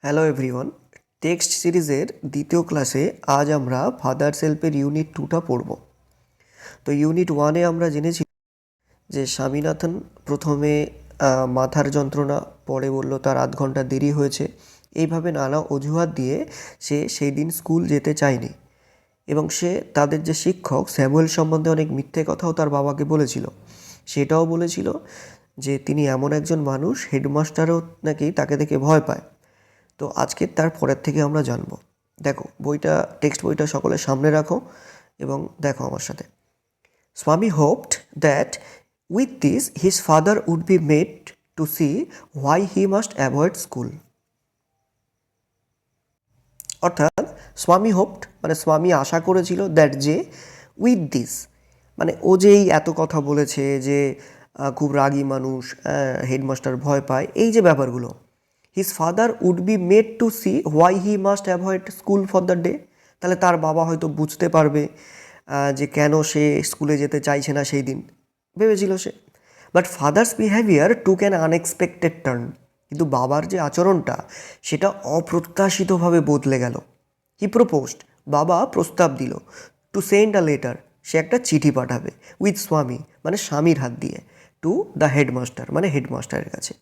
Hello everyone, text সিরিজের দ্বিতীয় ক্লাসে আজ আমরা ফাদার্স হেল্পের ইউনিট 2টা পড়ব। তো ইউনিট 1-এ আমরা জেনেছি যে স্বামীনাথন প্রথমে মাথার যন্ত্রণা, পরে বলল তার আধ ঘন্টা দেরি হয়েছে। এইভাবে নানা অজুহাত দিয়ে সে সেই দিন স্কুল যেতে চায়নি এবং সে তাদের যে শিক্ষক স্যামুয়েল সম্বন্ধে অনেক মিথ্যে কথাও তার বাবাকে বলেছিল। সেটাও বলেছিল যে তিনি এমন একজন মানুষ, হেডমাস্টারও নাকি তাকে দেখে ভয় পায়। তো আজকে তার পরের থেকে আমরা জানবো। দেখো বইটা, টেক্সট বইটা সকলের সামনে রাখো এবং দেখো আমার সাথে। Swami hoped that with this his father would be made to see why he must avoid school. অর্থাৎ স্বামী হোপড মানে স্বামী আশা করেছিল দ্যাট যে উইথ দিস মানে ও যেই এত কথা বলেছে যে খুব রাগী মানুষ, হেডমাস্টার ভয় পায়, এই যে ব্যাপারগুলো, his father would be made to see why he must avoid school for the day. তাহলে তার বাবা হয়তো বুঝতে পারবে যে কেন সে স্কুলে যেতে চাইছে না সেই দিন, ভেবেছিল সে। But father's behaviour took an unexpected turn. কিন্তু বাবার যে আচরণটা সেটা অপ্রত্যাশিতভাবে বদলে গেল। হি প্রপোজড, বাবা প্রস্তাব দিল, টু সেন্ড আ লেটার, সে একটা চিঠি পাঠাবে, উইথ স্বামী মানে স্বামীর হাত দিয়ে, টু দ্য হেডমাস্টার মানে হেডমাস্টারের কাছে।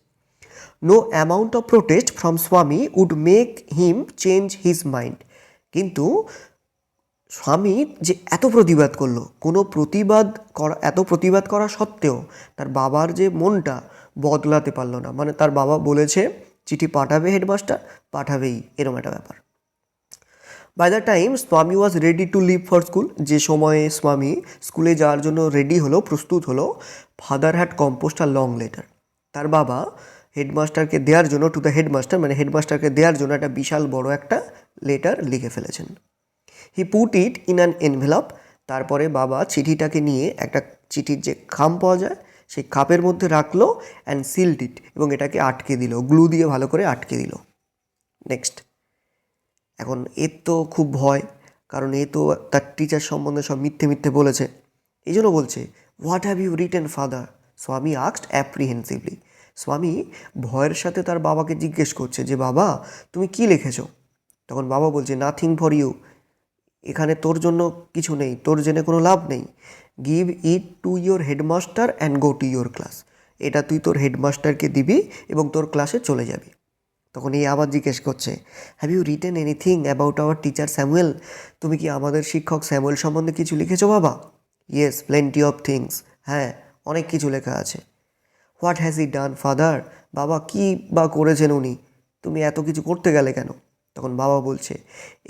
No amount of protest from Swami would make him change his mind. কিন্তু স্বামী যে এত প্রতিবাদ করলো, এত প্রতিবাদ করা সত্ত্বেও তার বাবার যে মনটা বদলাতে পারলো না। মানে তার বাবা বলেছে চিঠি পাঠাবে, হেডমাস্টার পাঠাবেই, এরকম একটা ব্যাপার। By the time swami was ready to leave for school, যে সময়ে স্বামী স্কুলে যাওয়ার জন্য রেডি হলো, প্রস্তুত হলো, father had composed a long letter. তার বাবা হেডমাস্টারকে দেওয়ার জন্য, টু দ্য হেডমাস্টার মানে হেডমাস্টারকে দেওয়ার জন্য একটা বিশাল বড় একটা লেটার লিখে ফেলেছেন। He put it in an envelope. তারপরে বাবা চিঠিটাকে নিয়ে একটা চিঠির যে খাম পাওয়া যায় সেই খাপের মধ্যে রাখলো, অ্যান্ড সিল্ড ইট, এবং এটাকে আটকে দিল, গ্লু দিয়ে ভালো করে আটকে দিল। নেক্সট, এখন এর তো খুব ভয়, কারণ এ তো তার টিচার সম্বন্ধে সব মিথ্যে মিথ্যে বলেছে। এই জন্য বলছে, what have you written father? Swami asked apprehensively. Swami ভয়ের সাথে তার বাবাকে জিজ্ঞেস করছে যে বাবা তুমি কি লিখেছ? তখন বাবা বলছে, নাথিং ফর ইউ, এখানে তোর জন্য কিছু নেই, তোর জেনে কোনো লাভ নেই। Give it to your headmaster and go to your class. এটা তুই তোর হেডমাস্টারকে দিবি এবং তোর ক্লাসে চলে যাবি। তখন এই আবার জিজ্ঞেস করছে, have you written anything about our teacher Samuel? তুমি কি আমাদের শিক্ষক স্যামুয়েল সম্বন্ধে কিছু লিখেছো বাবা? ইয়েস, প্লেন্টি অফ থিংস, হ্যাঁ অনেক কিছু লেখা আছে। What has E done father? বাবা কী বা করেছেন উনি? তুমি এত কিছু করতে গেলে কেন? তখন বাবা বলছে,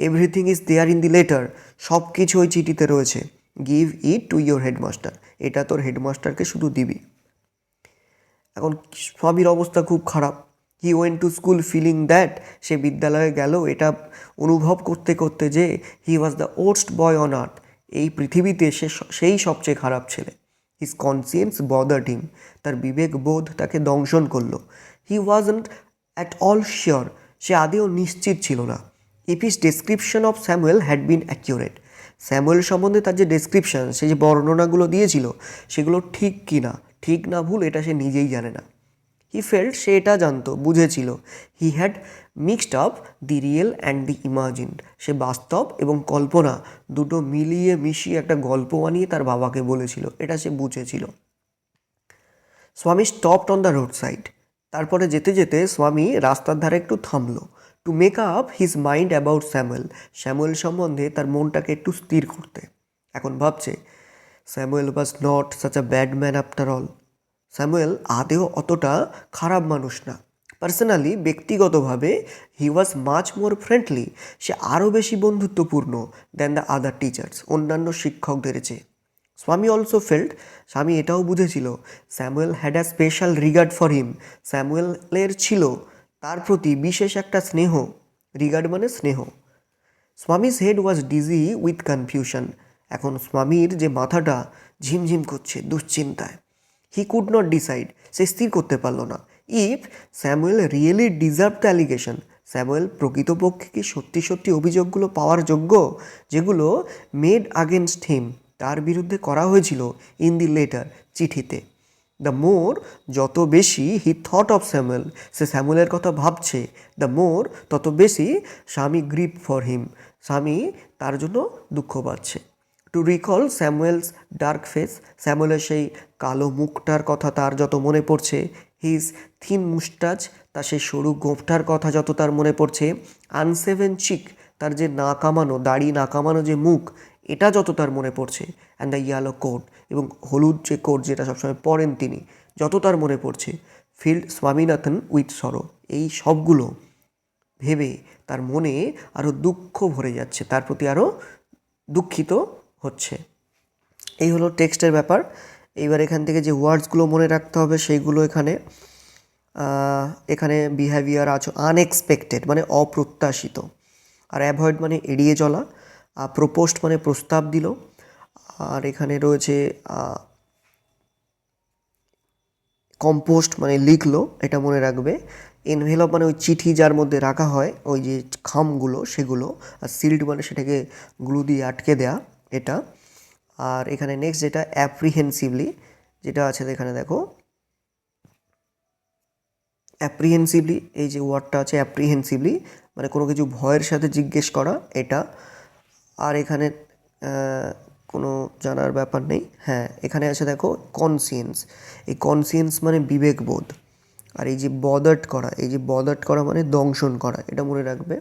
everything is there in the letter, সব কিছু ওই চিঠিতে রয়েছে। Give it to your headmaster, এটা তোর হেডমাস্টারকে শুধু দিবি। এখন স্বামীর অবস্থা খুব খারাপ। He went to school feeling that, সে বিদ্যালয়ে গেল এটা অনুভব করতে করতে যে he was the worst boy on earth, এই পৃথিবীতে সেই সবচেয়ে খারাপ ছেলে। হিজ কনসিয়েন্স বদার্ড হিম, তার বিবেক বোধ তাকে দংশন করলো। He wasn't at all sure, সে আদেও নিশ্চিত ছিল না। If his description of Samuel had been accurate, Samuel সম্বন্ধে তার যে ডেসক্রিপশন, সে যে বর্ণনাগুলো দিয়েছিল সেগুলো ঠিক কি না, ঠিক না ভুল, এটা সে নিজেই জানে না। হি ফেল্ট, সে এটা জানতো, বুঝেছিল, he had mixed up the real and the imagined, সে বাস্তব এবং কল্পনা দুটো মিলিয়ে মিশিয়ে একটা গল্প বানিয়ে তার বাবাকে বলেছিল, এটা সে বুঝেছিল। স্বামী stopped on the road side, তারপরে যেতে যেতে স্বামী রাস্তার ধারে একটু থামলো, to make up his mind about Samuel, Samuel সম্বন্ধে তার মনটাকে একটু স্থির করতে। এখন ভাবছে, Samuel was not such a bad man after all, Samuel আদেও অতটা খারাপ মানুষ না। পার্সোনালি, ব্যক্তিগতভাবে, হি ওয়াজ মাচ মোর ফ্রেন্ডলি, সে আরও বেশি বন্ধুত্বপূর্ণ দ্যান দ্য আদার টিচার্স, অন্যান্য শিক্ষকদের চেয়ে। স্বামী অলসো ফেল্ট, স্বামী এটাও বুঝেছিল, Samuel had a special regard for him, স্যামুয়েলের ছিল তার প্রতি বিশেষ একটা স্নেহ, রিগার্ড মানে স্নেহ। Swami's head was dizzy with confusion, এখন স্বামীর যে মাথাটা ঝিমঝিম করছে দুশ্চিন্তায়। হি কুড নট ডিসাইড, সে স্থির করতে পারল না। If Samuel really deserve the allegation, Samuel প্রকৃতপক্ষে কি সত্যি সত্যি অভিযোগগুলো পাওয়ার যোগ্য যেগুলো মেড আগেনস্ট হিম, তার বিরুদ্ধে করা হয়েছিল ইন দি লেটার, চিঠিতে। দ্য মোর, যত বেশি হি থট অফ স্যামুয়েল, সে স্যামুয়েলের কথা ভাবছে, দ্য মোর, তত বেশি স্বামী গ্রিপ ফর হিম, স্বামী তার জন্য দুঃখ পাচ্ছে। To recall Samuel's dark face, স্যামুয়েলের সেই কালো মুখটার কথা তার যত মনে পড়ছে, হিজ থিন মুস্টাচ, তার সেই সরু গোঁফটার কথা যত তার মনে পড়ছে, আনসেভেন চিক, তার যে না কামানো দাড়ি, না কামানো যে মুখ, এটা যত তার মনে পড়ছে, অ্যান্ড দ্য ইয়েলো কোট, এবং হলুদ যে কোট যেটা সবসময় পরেন তিনি, যত তার মনে পড়ছে, ফিল্ড স্বামীনাথন উইথ সরো, এই সবগুলো ভেবে তার মনে আরও দুঃখ ভরে যাচ্ছে, তার প্রতি আরও দুঃখিত হচ্ছে। এই হলো টেক্সটের ব্যাপার। এইবার এখান থেকে যে ওয়ার্ডসগুলো মনে রাখতে হবে সেইগুলো এখানে বিহেভিয়ার আছে আনএক্সপেক্টেড মানে অপ্রত্যাশিত, আর অ্যাভয়েড মানে এড়িয়ে চলা, প্রপোস্ট মানে প্রস্তাব দিল, আর এখানে রয়েছে কম্পোস্ট মানে লিখলো, এটা মনে রাখবে। এনভেলপ মানে ওই চিঠি যার মধ্যে রাখা হয় ওই যে খামগুলো সেগুলো, আর সিল্ড মানে সেটাকে গ্লু দিয়ে আটকে দেয়া, এটা। আর এখানে নেক্সট যেটা অ্যাপ্রিহেন্সিভলি, যেটা আছে এখানে দেখো অ্যাপ্রিহেন্সিভলি, এই যে ওয়ার্ডটা আছে অ্যাপ্রিহেন্সিভলি মানে কোনো কিছু ভয়ের সাথে জিজ্ঞেস করা, এটা। আর এখানে কোনো জানার ব্যাপার নেই। হ্যাঁ, এখানে আছে দেখো কনসিয়েন্স, এই কনসিয়েন্স মানে বিবেকবোধ। আর এই যে বদার্ড করা, এই যে বদার্ড করা মানে দংশন করা, এটা মনে রাখবে।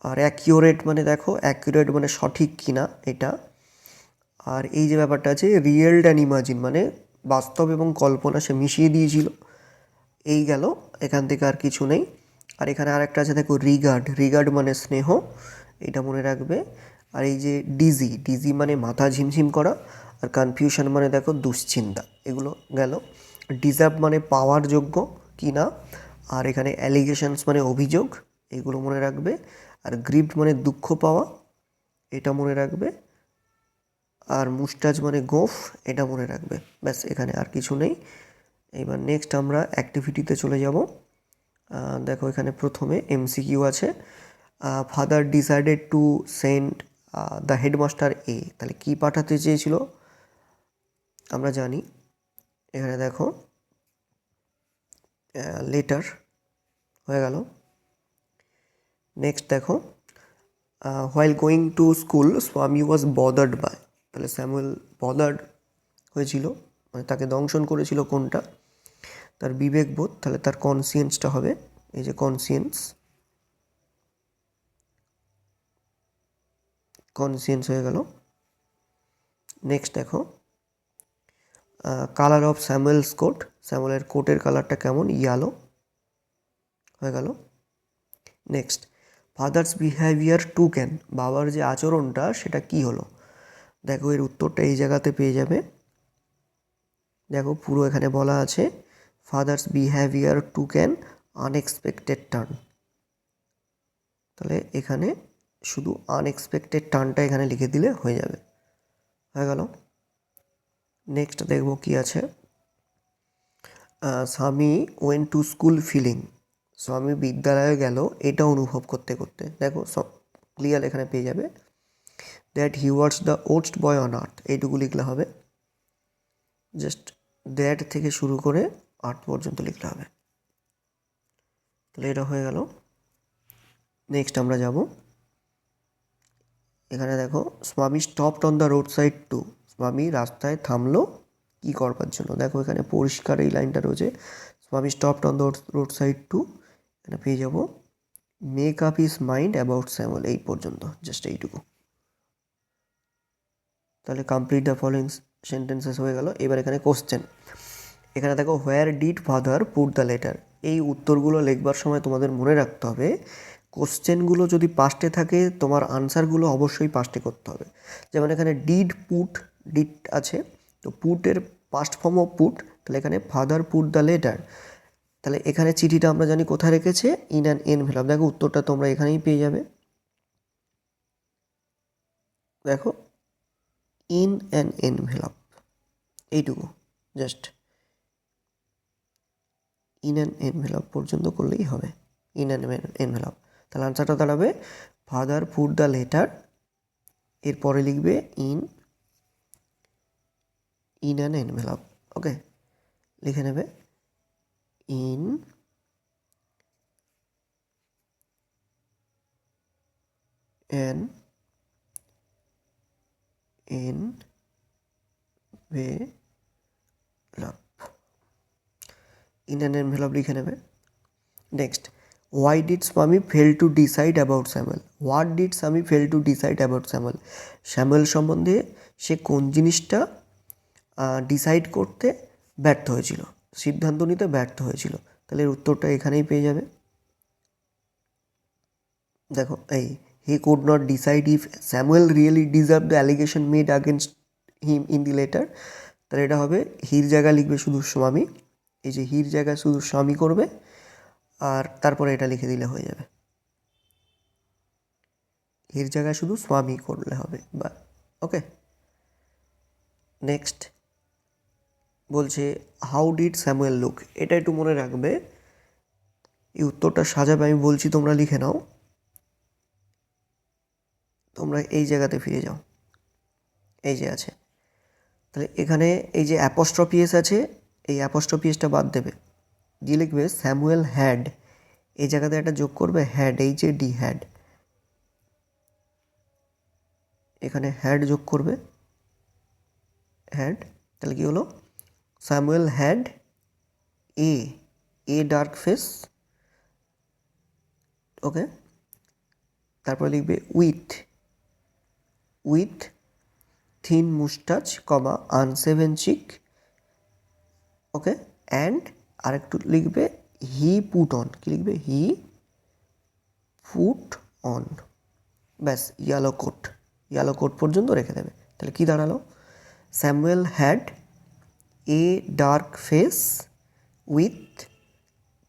আর অ্যাকিউরেট মানে দেখো অ্যাকিউরেট মানে সঠিক কিনা, এটা। আর এই যে ব্যাপারটা আছে রিয়েলড অ্যান্ড ইমাজিন মানে বাস্তব এবং কল্পনা সে মিশিয়ে দিয়েছিল। এই গেল, এখান থেকে আর কিছু নেই। আর এখানে আরেকটা আছে দেখো রিগার্ড, রিগার্ড মানে স্নেহ, এটা মনে রাখবে। আর এই যে ডিজি, ডিজি মানে মাথা ঝিমঝিম করা, আর কনফিউশন মানে দেখো দুশ্চিন্তা, এগুলো গেল। ডিজার্ভ মানে পাওয়ার যোগ্য কি না, আর এখানে অ্যালিগেশনস মানে অভিযোগ, এগুলো মনে রাখবে। আর গ্রিভড মানে দুঃখ পাওয়া, এটা মনে রাখবে। আর মুস্টাচ মানে গোঁফ, এটা মনে রাখবে। ব্যাস, এখানে আর কিছু নেই। এবার নেক্সট আমরা অ্যাক্টিভিটিতে চলে যাব। দেখো এখানে প্রথমে এমসিকিউ আছে, father decided to send the headmaster a, তাহলে কী পাঠাতে চেয়েছিল আমরা জানি। এখানে দেখো লেটার হয়ে গেল। নেক্সট দেখো হোয়াইল গোয়িং টু স্কুল স্বামী ওয়াজ বদার্ড বাই, তাহলে স্যামুয়েল বদার্ড হয়েছিল মানে তাকে দংশন করেছিল কোনটা, তার বিবেকবোধ, তাহলে তার কনসিয়েন্সটা হবে এই যে কনসিয়েন্স, কনসিয়েন্স হয়ে গেল। নেক্সট দেখো কালার অফ স্যামুয়েলস কোট, স্যামুয়েলের কোটের কালারটা কেমন, ইয়ালো হয়ে গেল। Next father's behaviour took an, বাবার যে আচরণটা সেটা কি হলো, দেখো এর উত্তরটা এই জায়গাতে পেয়ে যাবে। দেখো পুরো এখানে বলা আছে father's behaviour took an unexpected turn, তাহলে এখানে শুধু আনএক্সপেক্টেড টার্নটা এখানে লিখে দিলে হয়ে যাবে, হয়ে গেল। নেক্সট দেখবো কি আছে, স্বামী ওয়েন টু স্কুল ফিলিং, স্বামী বিদ্যালয়ে গেল এটা অনুভব করতে করতে, দেখো সব ক্লিয়ার এখানে পেয়ে যাবে। That he was the worst boy on আর্থ, এইটুকু লিখলে হবে, জাস্ট দ্যাট থেকে শুরু করে আর্থ পর্যন্ত লিখলে হবে, তাহলে এটা হয়ে গেল। নেক্সট আমরা যাব, এখানে দেখো Swami stopped on the road side to, Swami রাস্তায় থামলো কি করবার জন্য, দেখো এখানে পরিষ্কার এই লাইনটা রয়েছে, Swami stopped on the road side to, এখানে পেয়ে যাব make up his mind about Samuel, এই পর্যন্ত, জাস্ট এইটুকু। তাহলে কমপ্লিট দ্য ফলোইং সেন্টেন্সেস হয়ে গেল। এবার এখানে কোশ্চেন, এখানে দেখো where did father put the letter, এই উত্তরগুলো লিখবার সময় তোমাদের মনে রাখতে হবে কোশ্চেনগুলো যদি পাস্টে থাকে তোমার আনসারগুলো অবশ্যই পাস্টে করতে হবে। যেমন এখানে ডিড পুট, ডিড আছে তো পুটের পাস্ট ফর্ম অফ পুট, তাহলে এখানে ফাদার পুট দ্য লেটার, তাহলে এখানে চিঠিটা আমরা জানি কোথায় রেখেছে, ইন অ্যান এনভেলপ, দেখো উত্তরটা তোমরা এখানেই পেয়ে যাবে। দেখো ইন অ্যান এনভেলপ, এইটুকু, জাস্ট ইন অ্যান এনভেলপ পর্যন্ত করলেই হবে, ইন অ্যান এনভেলপ। তাহলে আনসারটা দাঁড়াবে ফাদার পুট দ্য লেটার, এরপরে লিখবে ইন অ্যান এনভেলপ। ওকে। লিখে নেবে in an envelope, in an envelope লিখে নেবে। Next, why did Swami fail to decide about Samuel? What did Swami fail to decide about Samuel? Samuel সম্বন্ধে সে কোন জিনিসটা ডিসাইড করতে ব্যর্থ হয়েছিল, সিদ্ধান্ত নিতে ব্যর্থ হয়েছিল? তাহলে এর উত্তরটা এখানেই পেয়ে যাবে। দেখো, এই হি could not decide if Samuel really deserve the allegation made against him in the letter. তাহলে এটা হবে হির জায়গা লিখবে শুধু স্বামী, এই যে হির জায়গা শুধু স্বামী করবে, আর তারপরে এটা লিখে দিলে হয়ে যাবে। হির জায়গায় শুধু স্বামী করলে হবে বা ওকে। নেক্সট বলছে হাউ ডিড স্যামুয়েল লুক? এটা একটু মনে রাখবে, এই উত্তরটা সাজাবে আমি বলছি, তোমরা লিখে নাও। তোমরা এই জায়গাতে ফিরে যাও, এই যে আছে। তাহলে এখানে এই যে অ্যাপোস্ট্রফি এস আছে, এই অ্যাপোস্ট্রফি এসটা বাদ দেবে, দিয়ে লিখবে স্যামুয়েল হ্যাড, এই জায়গাতে একটা যোগ করবে হ্যাড, এই যে ডি হ্যাড, এখানে হ্যাড যোগ করবে হ্যাড। তাহলে কি হলো? Samuel had a dark face, okay. তারপরে লিখবে with thin moustache comma unshaven cheek, okay. And আরেকটু লিখবে হি পুট অন, কি লিখবে? হি পুট অন, ব্যাস, ইয়েলো কোট পর্যন্ত রেখে দেবে। তাহলে কি দাঁড়ালো? Samuel had a dark face with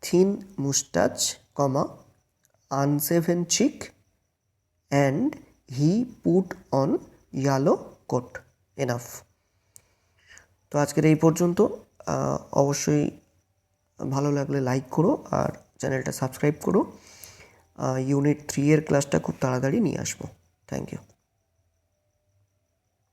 thin moustache comma unshaven cheek and he put on yellow coat. Enough. তো আজকের এই পর্যন্ত। অবশ্যই ভালো লাগলে লাইক করো আর চ্যানেলটা সাবস্ক্রাইব করো। ইউনিট 3 এর ক্লাসটা খুব তাড়াতাড়ি নিয়ে আসবো। Thank you.